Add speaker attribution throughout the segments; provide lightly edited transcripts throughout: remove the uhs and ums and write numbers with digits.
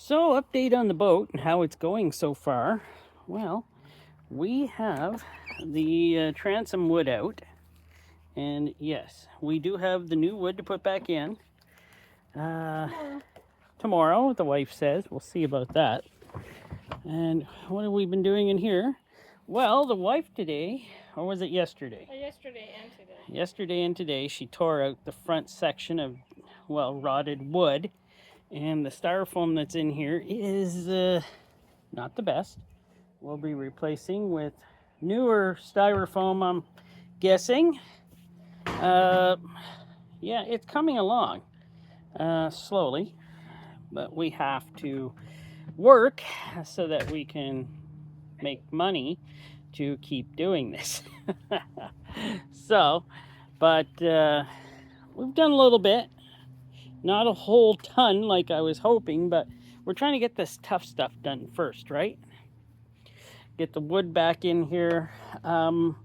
Speaker 1: So, update on the boat and how it's going so far. Well, we have the transom wood out. And yes, we do have the new wood to put back in. Tomorrow, the wife says. We'll see about that. And what have we been doing in here? Well, the wife today, or was it yesterday?
Speaker 2: Yesterday and today.
Speaker 1: Yesterday and today, she tore out the front section of, well, rotted wood. And the styrofoam that's in here is not the best. We'll be replacing with newer styrofoam, I'm guessing. Yeah, it's coming along slowly, but we have to work so that we can make money to keep doing this. So, but we've done a little bit. Not a whole ton like I was hoping, but we're trying to get this tough stuff done first, right? Get the wood back in here. Don't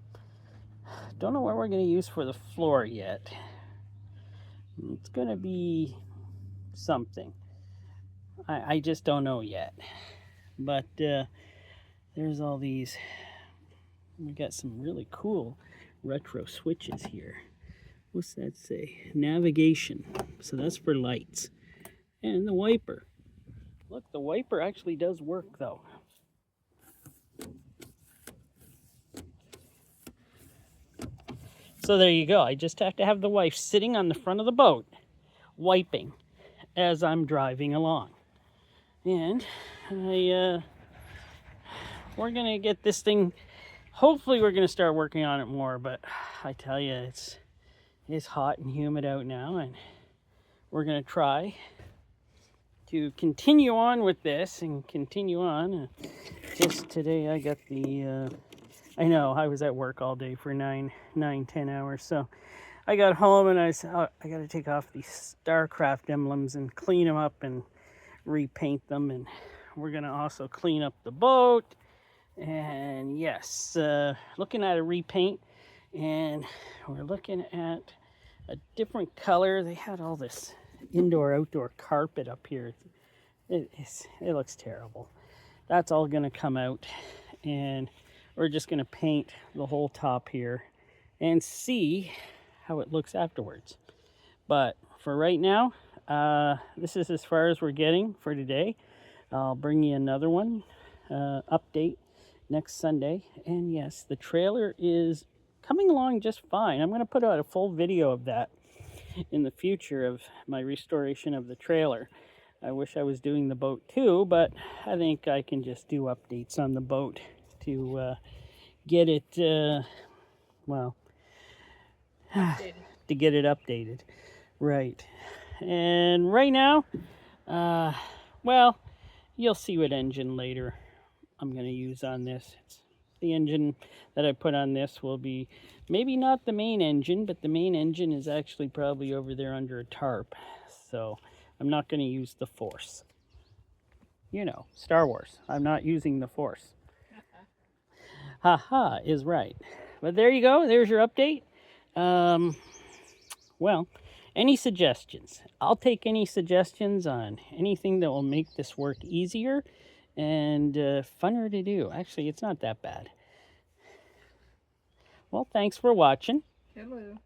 Speaker 1: know what we're going to use for the floor yet. It's going to be something. I just don't know yet. But there's all these. We got some really cool retro switches here. What's that say? Navigation. So that's for lights. And the wiper. Look, the wiper actually does work though. So there you go. I just have to have the wife sitting on the front of the boat, wiping as I'm driving along. And we're going to get this thing, hopefully we're going to start working on it more, but I tell you, it's hot and humid out now, and we're going to try to continue on with this and continue on. Just today I got the, I know I was at work all day for 10 hours, so I got home and I said, oh, I got to take off these StarCraft emblems and clean them up and repaint them, and we're going to also clean up the boat. And yes, looking at a repaint, and we're looking at a different color. They had all this indoor-outdoor carpet up here. It looks terrible. That's all going to come out, and we're just going to paint the whole top here and see how it looks afterwards. But for right now, this is as far as we're getting for today. I'll bring you another one, update next Sunday. And yes, the trailer is coming along just fine. I'm going to put out a full video of that in the future of my restoration of the trailer. I wish I was doing the boat too, but I think I can just do updates on the boat to get it, well, to get it updated. Right. And right now, well, you'll see what engine later I'm going to use on this. The engine that I put on this will be maybe not the main engine, but the main engine is actually probably over there under a tarp. So I'm not going to use the Force. You know, Star Wars. I'm not using the Force. Haha is right. But there you go. There's your update. Well, any suggestions? I'll take any suggestions on anything that will make this work easier and funner to do. Actually, it's not that bad. Well, thanks for watching.
Speaker 2: Hello.